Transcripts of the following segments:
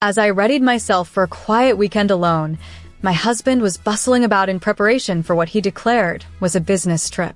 As I readied myself for a quiet weekend alone, my husband was bustling about in preparation for what he declared was a business trip.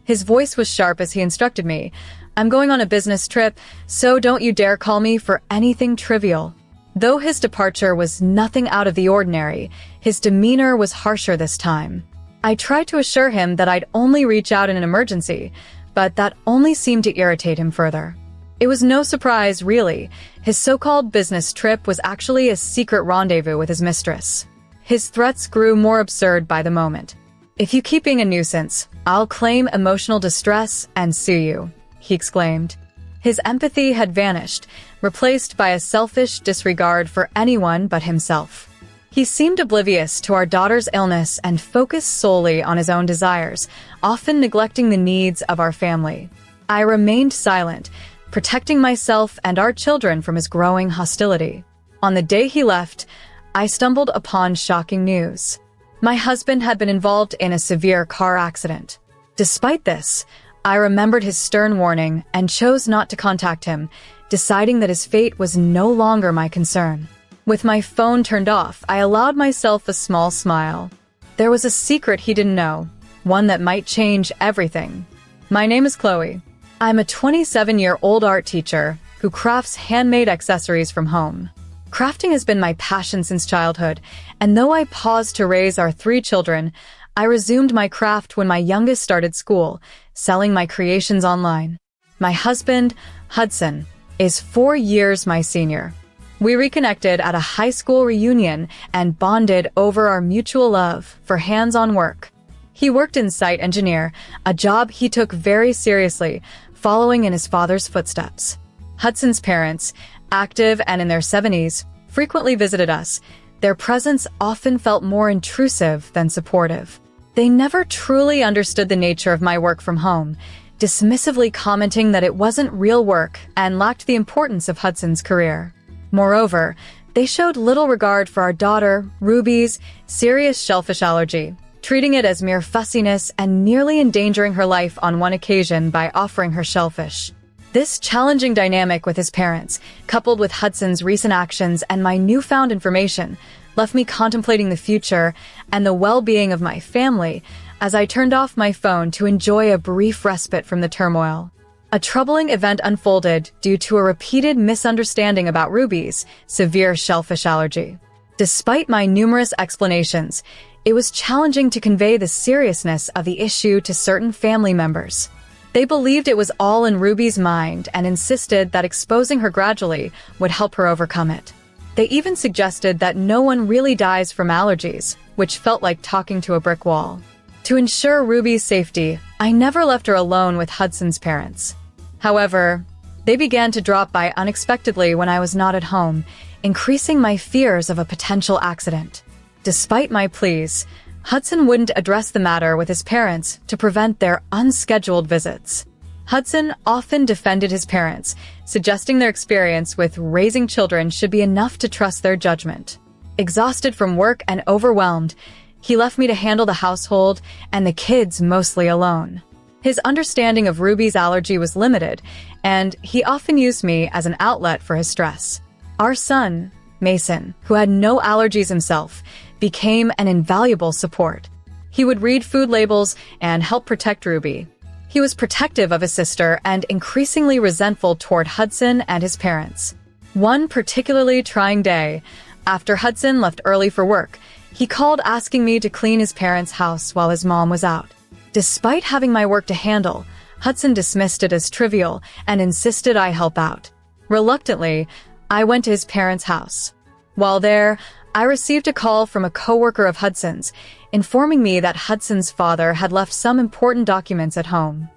His voice was sharp as he instructed me, "I'm going on a business trip, so don't you dare call me for anything trivial." Though his departure was nothing out of the ordinary, his demeanor was harsher this time. I tried to assure him that I'd only reach out in an emergency, but that only seemed to irritate him further. It was no surprise, really. His so-called business trip was actually a secret rendezvous with his mistress. His threats grew more absurd by the moment. "If you keep being a nuisance, I'll claim emotional distress and sue you," he exclaimed. His empathy had vanished, replaced by a selfish disregard for anyone but himself. He seemed oblivious to our daughter's illness and focused solely on his own desires, often neglecting the needs of our family. I remained silent, protecting myself and our children from his growing hostility. On the day he left, I stumbled upon shocking news. My husband had been involved in a severe car accident. Despite this, I remembered his stern warning and chose not to contact him, deciding that his fate was no longer my concern. With my phone turned off, I allowed myself a small smile. There was a secret he didn't know, one that might change everything. My name is Chloe. I'm a 27-year-old art teacher who crafts handmade accessories from home. Crafting has been my passion since childhood, and though I paused to raise our 3 children, I resumed my craft when my youngest started school, selling my creations online. My husband, Hudson, is 4 years my senior. We reconnected at a high school reunion and bonded over our mutual love for hands-on work. He worked in site engineer, a job he took very seriously, following in his father's footsteps. Hudson's parents, active and in their 70s, frequently visited us. Their presence often felt more intrusive than supportive. They never truly understood the nature of my work from home, dismissively commenting that it wasn't real work and lacked the importance of Hudson's career. Moreover, they showed little regard for our daughter, Ruby's serious shellfish allergy, treating it as mere fussiness and nearly endangering her life on one occasion by offering her shellfish. This challenging dynamic with his parents, coupled with Hudson's recent actions and my newfound information, left me contemplating the future and the well-being of my family as I turned off my phone to enjoy a brief respite from the turmoil. A troubling event unfolded due to a repeated misunderstanding about Ruby's severe shellfish allergy. Despite my numerous explanations, it was challenging to convey the seriousness of the issue to certain family members. They believed it was all in Ruby's mind and insisted that exposing her gradually would help her overcome it. They even suggested that no one really dies from allergies, which felt like talking to a brick wall. To ensure Ruby's safety, I never left her alone with Hudson's parents. However, they began to drop by unexpectedly when I was not at home, increasing my fears of a potential accident. Despite my pleas, Hudson wouldn't address the matter with his parents to prevent their unscheduled visits. Hudson often defended his parents, suggesting their experience with raising children should be enough to trust their judgment. Exhausted from work and overwhelmed, he left me to handle the household and the kids mostly alone. His understanding of Ruby's allergy was limited, and he often used me as an outlet for his stress. Our son, Mason, who had no allergies himself, became an invaluable support. He would read food labels and help protect Ruby. He was protective of his sister and increasingly resentful toward Hudson and his parents. One particularly trying day, after Hudson left early for work, he called asking me to clean his parents' house while his mom was out. Despite having my work to handle, Hudson dismissed it as trivial and insisted I help out. Reluctantly, I went to his parents' house. While there, I received a call from a coworker of Hudson's, informing me that Hudson's father had left some important documents at home.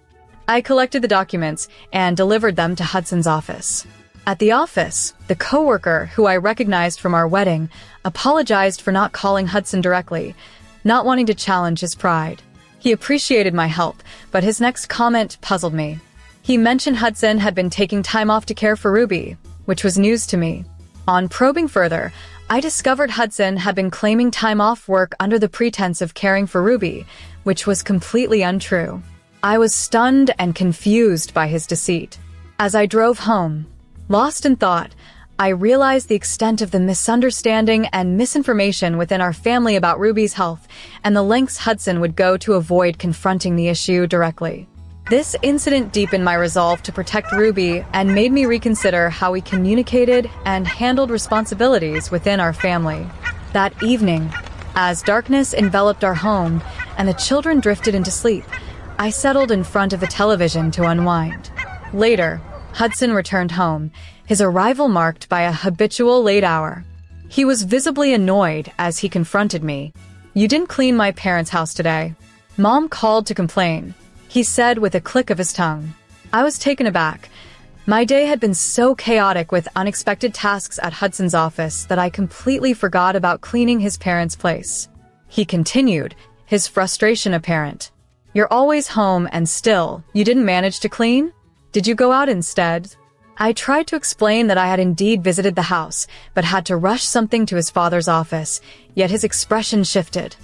I collected the documents and delivered them to Hudson's office. At the office, the coworker, who I recognized from our wedding, apologized for not calling Hudson directly, not wanting to challenge his pride. He appreciated my help, but his next comment puzzled me. He mentioned Hudson had been taking time off to care for Ruby, which was news to me. On probing further, I discovered Hudson had been claiming time off work under the pretense of caring for Ruby, which was completely untrue. I was stunned and confused by his deceit. As I drove home, lost in thought, I realized the extent of the misunderstanding and misinformation within our family about Ruby's health and the lengths Hudson would go to avoid confronting the issue directly. This incident deepened my resolve to protect Ruby and made me reconsider how we communicated and handled responsibilities within our family. That evening, as darkness enveloped our home and the children drifted into sleep, I settled in front of the television to unwind. Later, Hudson returned home, his arrival marked by a habitual late hour. He was visibly annoyed as he confronted me. "You didn't clean my parents' house today." "Mom called to complain," he said with a click of his tongue. I was taken aback. My day had been so chaotic with unexpected tasks at Hudson's office that I completely forgot about cleaning his parents' place. He continued, his frustration apparent. "You're always home and still, you didn't manage to clean? Did you go out instead?" I tried to explain that I had indeed visited the house, but had to rush something to his father's office, yet his expression shifted.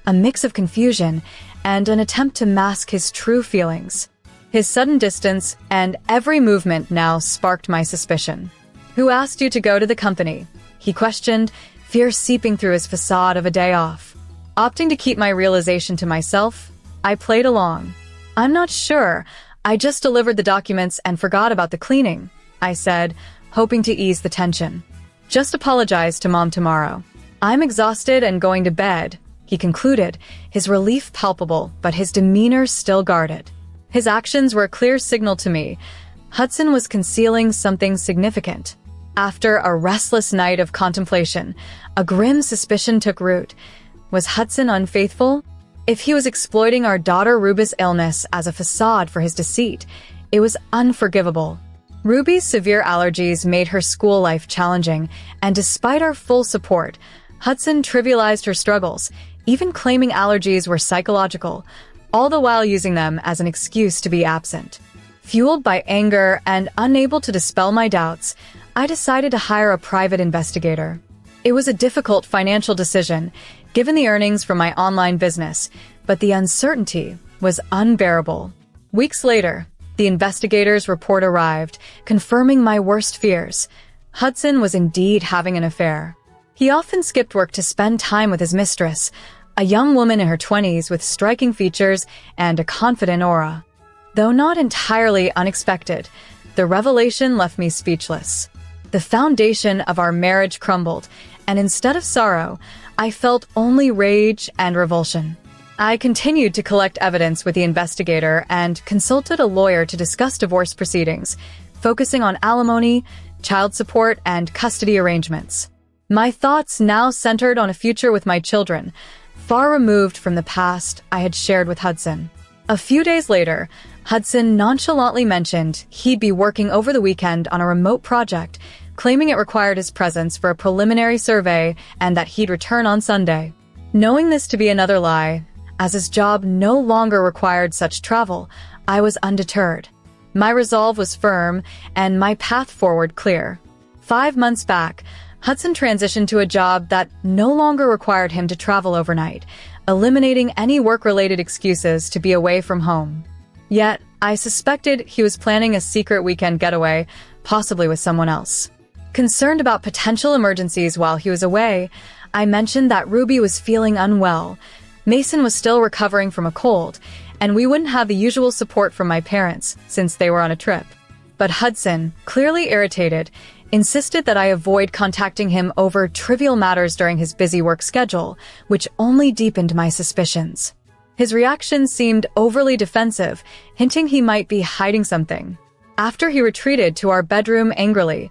A mix of confusion and an attempt to mask his true feelings. His sudden distance and every movement now sparked my suspicion. "Who asked you to go to the company?" he questioned, fear seeping through his facade of a day off. Opting to keep my realization to myself, I played along. "I'm not sure. I just delivered the documents and forgot about the cleaning," I said, hoping to ease the tension. "Just apologize to Mom tomorrow. I'm exhausted and going to bed," he concluded, his relief palpable, but his demeanor still guarded. His actions were a clear signal to me. Hudson was concealing something significant. After a restless night of contemplation, a grim suspicion took root. Was Hudson unfaithful? If he was exploiting our daughter Ruby's illness as a facade for his deceit, it was unforgivable. Ruby's severe allergies made her school life challenging, and despite our full support, Hudson trivialized her struggles, even claiming allergies were psychological, all the while using them as an excuse to be absent. Fueled by anger and unable to dispel my doubts, I decided to hire a private investigator. It was a difficult financial decision, given the earnings from my online business, but the uncertainty was unbearable. Weeks later, the investigator's report arrived, confirming my worst fears. Hudson was indeed having an affair. He often skipped work to spend time with his mistress, a young woman in her 20s with striking features and a confident aura. Though not entirely unexpected, the revelation left me speechless. The foundation of our marriage crumbled, and instead of sorrow, I felt only rage and revulsion. I continued to collect evidence with the investigator and consulted a lawyer to discuss divorce proceedings, focusing on alimony, child support, and custody arrangements. My thoughts now centered on a future with my children, far removed from the past I had shared with Hudson. A few days later, Hudson nonchalantly mentioned he'd be working over the weekend on a remote project, claiming it required his presence for a preliminary survey and that he'd return on Sunday. Knowing this to be another lie, as his job no longer required such travel, I was undeterred. My resolve was firm and my path forward clear. 5 months back, Hudson transitioned to a job that no longer required him to travel overnight, eliminating any work-related excuses to be away from home. Yet, I suspected he was planning a secret weekend getaway, possibly with someone else. Concerned about potential emergencies while he was away, I mentioned that Ruby was feeling unwell, Mason was still recovering from a cold, and we wouldn't have the usual support from my parents since they were on a trip. But Hudson, clearly irritated, insisted that I avoid contacting him over trivial matters during his busy work schedule, which only deepened my suspicions. His reaction seemed overly defensive, hinting he might be hiding something. After he retreated to our bedroom angrily,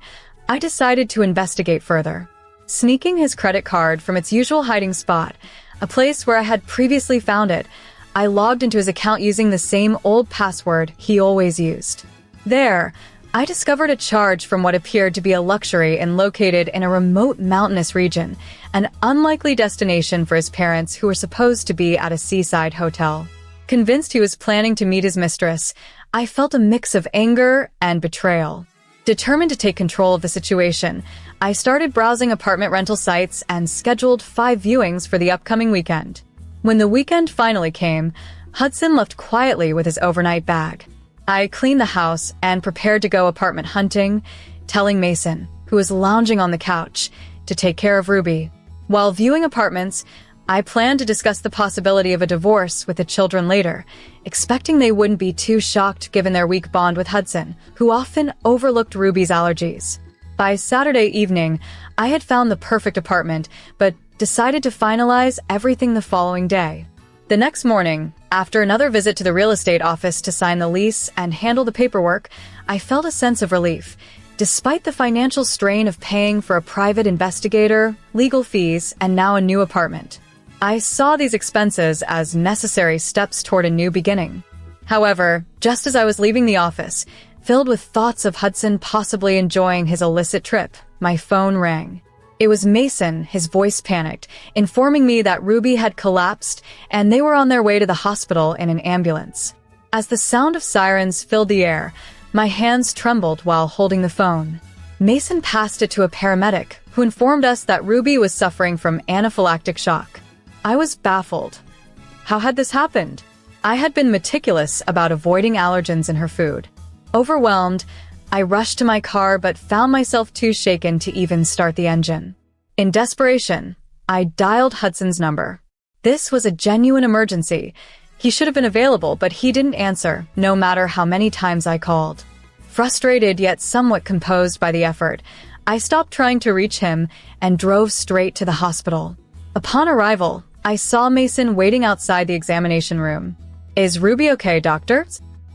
I decided to investigate further. Sneaking his credit card from its usual hiding spot, a place where I had previously found it, I logged into his account using the same old password he always used. There, I discovered a charge from what appeared to be a luxury inn located in a remote mountainous region, an unlikely destination for his parents who were supposed to be at a seaside hotel. Convinced he was planning to meet his mistress, I felt a mix of anger and betrayal. Determined to take control of the situation, I started browsing apartment rental sites and scheduled 5 viewings for the upcoming weekend. When the weekend finally came, Hudson left quietly with his overnight bag. I cleaned the house and prepared to go apartment hunting, telling Mason, who was lounging on the couch, to take care of Ruby. While viewing apartments, I planned to discuss the possibility of a divorce with the children later, expecting they wouldn't be too shocked given their weak bond with Hudson, who often overlooked Ruby's allergies. By Saturday evening, I had found the perfect apartment, but decided to finalize everything the following day. The next morning, after another visit to the real estate office to sign the lease and handle the paperwork, I felt a sense of relief. Despite the financial strain of paying for a private investigator, legal fees, and now a new apartment, I saw these expenses as necessary steps toward a new beginning. However, just as I was leaving the office, filled with thoughts of Hudson possibly enjoying his illicit trip, my phone rang. It was Mason, his voice panicked, informing me that Ruby had collapsed and they were on their way to the hospital in an ambulance. As the sound of sirens filled the air, my hands trembled while holding the phone. Mason passed it to a paramedic, who informed us that Ruby was suffering from anaphylactic shock. I was baffled. How had this happened? I had been meticulous about avoiding allergens in her food. Overwhelmed, I rushed to my car but found myself too shaken to even start the engine. In desperation, I dialed Hudson's number. This was a genuine emergency. He should have been available, but he didn't answer, no matter how many times I called. Frustrated yet somewhat composed by the effort, I stopped trying to reach him and drove straight to the hospital. Upon arrival, I saw Mason waiting outside the examination room. "Is Ruby okay, doctor?"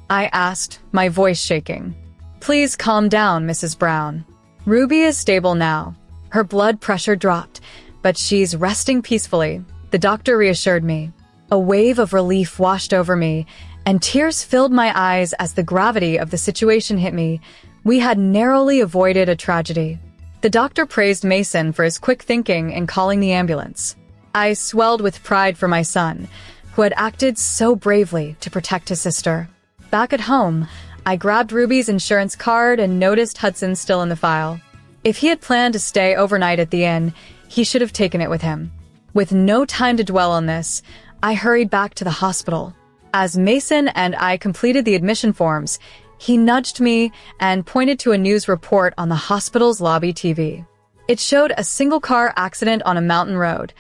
I asked, my voice shaking. "Please calm down, Mrs. Brown. Ruby is stable now. Her blood pressure dropped, but she's resting peacefully," the doctor reassured me. A wave of relief washed over me, and tears filled my eyes as the gravity of the situation hit me. We had narrowly avoided a tragedy. The doctor praised Mason for his quick thinking in calling the ambulance. I swelled with pride for my son, who had acted so bravely to protect his sister. Back at home, I grabbed Ruby's insurance card and noticed Hudson still in the file. If he had planned to stay overnight at the inn, he should have taken it with him. With no time to dwell on this, I hurried back to the hospital. As Mason and I completed the admission forms, he nudged me and pointed to a news report on the hospital's lobby TV. It showed a single-car accident on a mountain road,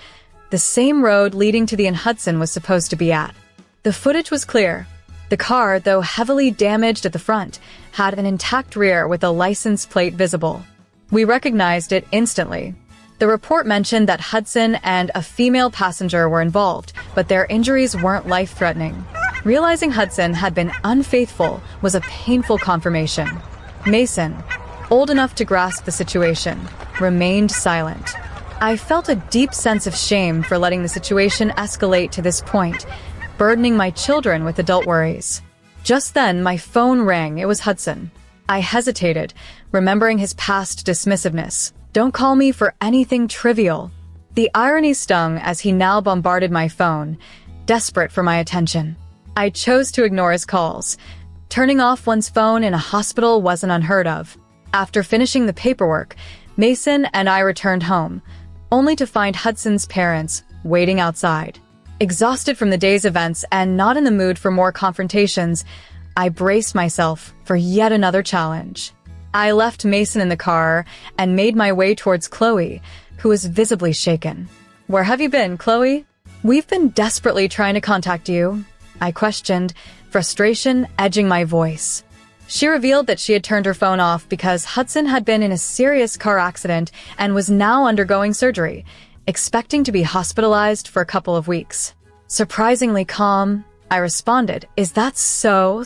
the same road leading to the inn Hudson was supposed to be at. The footage was clear. The car, though heavily damaged at the front, had an intact rear with a license plate visible. We recognized it instantly. The report mentioned that Hudson and a female passenger were involved, but their injuries weren't life-threatening. Realizing Hudson had been unfaithful was a painful confirmation. Mason, old enough to grasp the situation, remained silent. I felt a deep sense of shame for letting the situation escalate to this point, burdening my children with adult worries. Just then, my phone rang. It was Hudson. I hesitated, remembering his past dismissiveness. "Don't call me for anything trivial." The irony stung as he now bombarded my phone, desperate for my attention. I chose to ignore his calls. Turning off one's phone in a hospital wasn't unheard of. After finishing the paperwork, Mason and I returned home, only to find Hudson's parents waiting outside. Exhausted from the day's events and not in the mood for more confrontations, I braced myself for yet another challenge. I left Mason in the car and made my way towards Chloe, who was visibly shaken. "Where have you been, Chloe?" "We've been desperately trying to contact you," I questioned, frustration edging my voice. She revealed that she had turned her phone off because Hudson had been in a serious car accident and was now undergoing surgery, expecting to be hospitalized for a couple of weeks. Surprisingly calm, I responded, "Is that so?"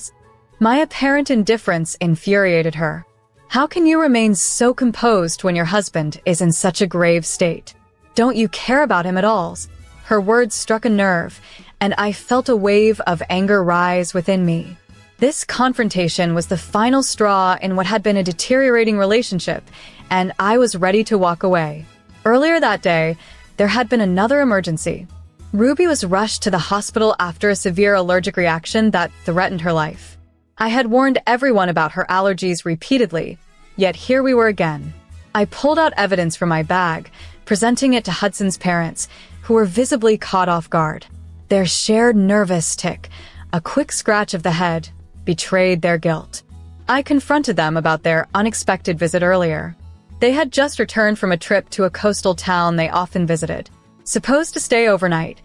My apparent indifference infuriated her. "How can you remain so composed when your husband is in such a grave state? Don't you care about him at all?" Her words struck a nerve, and I felt a wave of anger rise within me. This confrontation was the final straw in what had been a deteriorating relationship, and I was ready to walk away. Earlier that day, there had been another emergency. Ruby was rushed to the hospital after a severe allergic reaction that threatened her life. I had warned everyone about her allergies repeatedly, yet here we were again. I pulled out evidence from my bag, presenting it to Hudson's parents, who were visibly caught off guard. Their shared nervous tic, a quick scratch of the head, betrayed their guilt. I confronted them about their unexpected visit earlier. They had just returned from a trip to a coastal town they often visited. Supposed to stay overnight,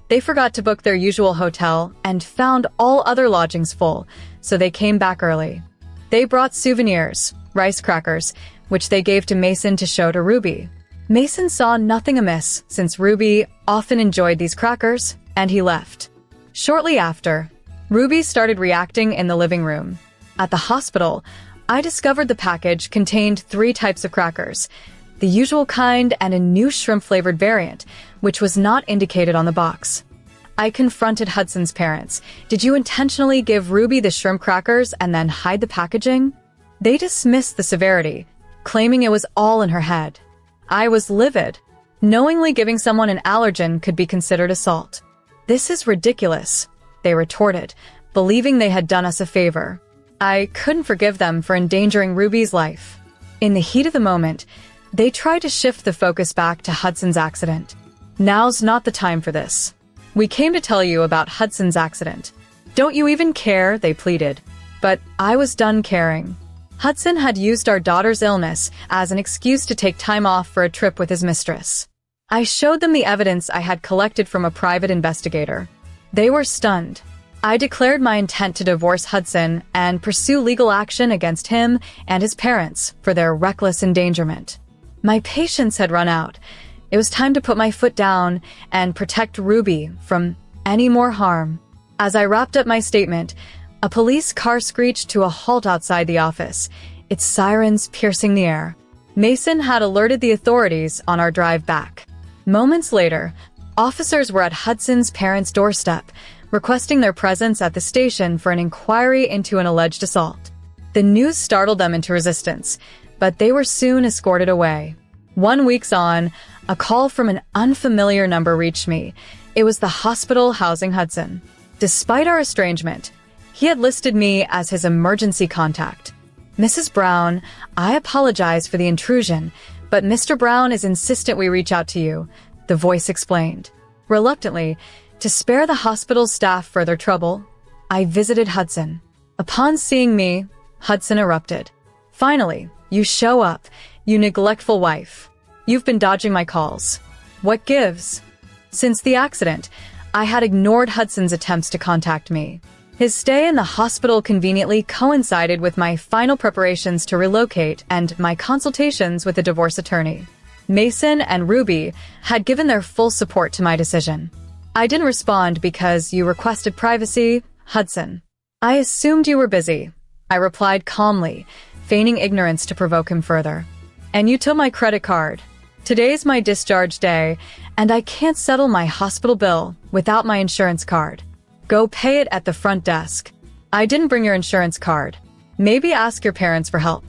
they forgot to book their usual hotel and found all other lodgings full, so they came back early. They brought souvenirs, rice crackers, which they gave to Mason to show to Ruby. Mason saw nothing amiss since Ruby often enjoyed these crackers, and he left. Shortly after, Ruby started reacting in the living room. At the hospital, I discovered the package contained 3 types of crackers, the usual kind and a new shrimp-flavored variant, which was not indicated on the box. I confronted Hudson's parents. Did you intentionally give Ruby the shrimp crackers and then hide the packaging? They dismissed the severity, claiming it was all in her head. I was livid. Knowingly giving someone an allergen could be considered assault. This is ridiculous, they retorted, believing they had done us a favor. I couldn't forgive them for endangering Ruby's life. In the heat of the moment, they tried to shift the focus back to Hudson's accident. Now's not the time for this. We came to tell you about Hudson's accident. Don't you even care, they pleaded. But I was done caring. Hudson had used our daughter's illness as an excuse to take time off for a trip with his mistress. I showed them the evidence I had collected from a private investigator. They were stunned. I declared my intent to divorce Hudson and pursue legal action against him and his parents for their reckless endangerment. My patience had run out. It was time to put my foot down and protect Ruby from any more harm. As I wrapped up my statement, a police car screeched to a halt outside the office, its sirens piercing the air. Mason had alerted the authorities on our drive back. Moments later, officers were at Hudson's parents' doorstep, requesting their presence at the station for an inquiry into an alleged assault. The news startled them into resistance, but they were soon escorted away. 1 week on, a call from an unfamiliar number reached me. It was the hospital housing Hudson. Despite our estrangement, he had listed me as his emergency contact. Mrs. Brown, I apologize for the intrusion, but Mr. Brown is insistent we reach out to you, the voice explained. Reluctantly, to spare the hospital's staff further trouble, I visited Hudson. Upon seeing me, Hudson erupted. Finally, you show up, you neglectful wife. You've been dodging my calls. What gives? Since the accident, I had ignored Hudson's attempts to contact me. His stay in the hospital conveniently coincided with my final preparations to relocate and my consultations with a divorce attorney. Mason and Ruby had given their full support to my decision. I didn't respond because you requested privacy, Hudson. I assumed you were busy, I replied calmly, feigning ignorance to provoke him further. And you took my credit card. Today's my discharge day, and I can't settle my hospital bill without my insurance card. Go pay it at the front desk. I didn't bring your insurance card. Maybe ask your parents for help.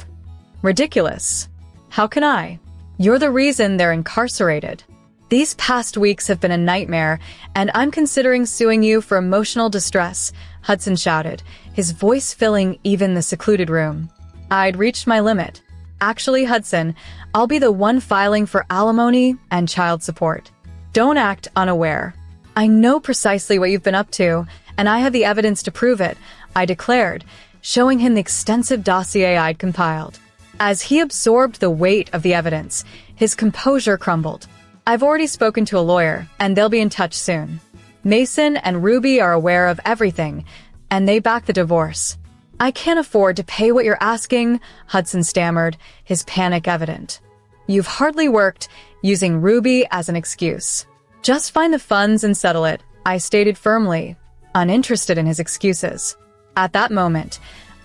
Ridiculous. How can I? You're the reason they're incarcerated. These past weeks have been a nightmare, and I'm considering suing you for emotional distress, Hudson shouted, his voice filling even the secluded room. I'd reached my limit. Actually, Hudson, I'll be the one filing for alimony and child support. Don't act unaware. I know precisely what you've been up to, and I have the evidence to prove it, I declared, showing him the extensive dossier I'd compiled. As he absorbed the weight of the evidence, his composure crumbled. I've already spoken to a lawyer, and they'll be in touch soon. Mason and Ruby are aware of everything, and they back the divorce. I can't afford to pay what you're asking, Hudson stammered, his panic evident. You've hardly worked, using Ruby as an excuse. Just find the funds and settle it, I stated firmly, uninterested in his excuses. At that moment,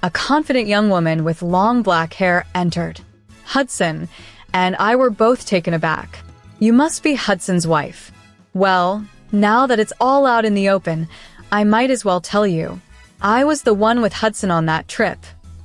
a confident young woman with long black hair entered. Hudson and I were both taken aback. You must be Hudson's wife. Well, now that it's all out in the open, I might as well tell you. I was the one with Hudson on that trip,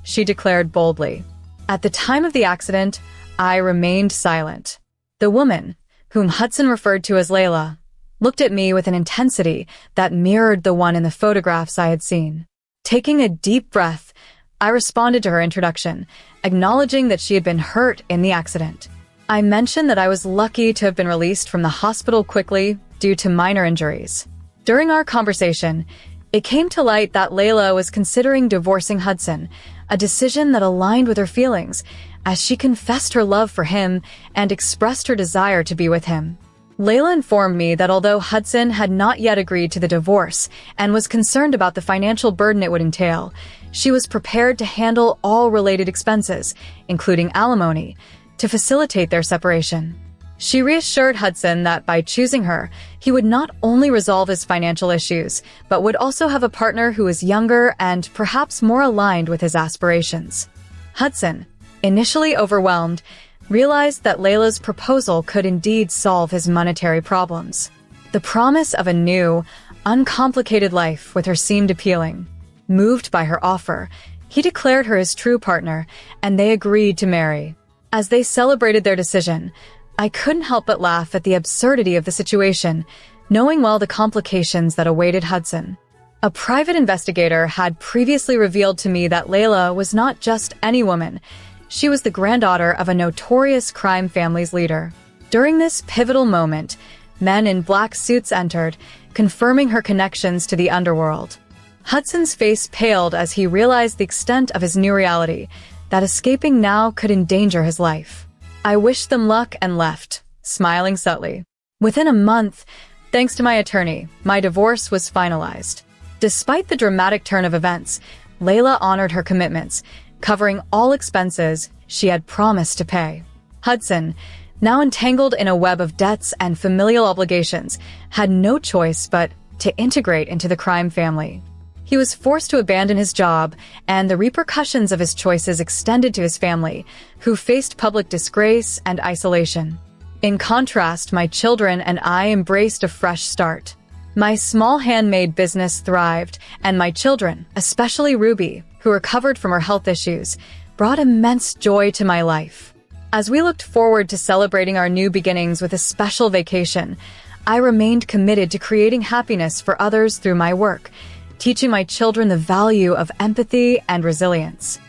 she declared boldly. At the time of the accident, I remained silent. The woman, whom Hudson referred to as Layla, looked at me with an intensity that mirrored the one in the photographs I had seen. Taking a deep breath, I responded to her introduction, acknowledging that she had been hurt in the accident. I mentioned that I was lucky to have been released from the hospital quickly due to minor injuries. During our conversation, it came to light that Layla was considering divorcing Hudson, a decision that aligned with her feelings, as she confessed her love for him and expressed her desire to be with him. Layla informed me that although Hudson had not yet agreed to the divorce and was concerned about the financial burden it would entail, she was prepared to handle all related expenses, including alimony, to facilitate their separation. She reassured Hudson that by choosing her, he would not only resolve his financial issues, but would also have a partner who was younger and perhaps more aligned with his aspirations. Hudson, initially overwhelmed, realized that Layla's proposal could indeed solve his monetary problems. The promise of a new, uncomplicated life with her seemed appealing. Moved by her offer, he declared her his true partner, and they agreed to marry. As they celebrated their decision, I couldn't help but laugh at the absurdity of the situation, knowing well the complications that awaited Hudson. A private investigator had previously revealed to me that Layla was not just any woman. She was the granddaughter of a notorious crime family's leader. During this pivotal moment, men in black suits entered, confirming her connections to the underworld. Hudson's face paled as he realized the extent of his new reality, that escaping now could endanger his life. I wished them luck and left, smiling subtly. Within a month, thanks to my attorney, my divorce was finalized. Despite the dramatic turn of events, Layla honored her commitments, covering all expenses she had promised to pay. Hudson, now entangled in a web of debts and familial obligations, had no choice but to integrate into the crime family. He was forced to abandon his job, and the repercussions of his choices extended to his family, who faced public disgrace and isolation. In contrast, my children and I embraced a fresh start. My small handmade business thrived, and my children, especially Ruby, who recovered from her health issues, brought immense joy to my life. As we looked forward to celebrating our new beginnings with a special vacation, I remained committed to creating happiness for others through my work, teaching my children the value of empathy and resilience.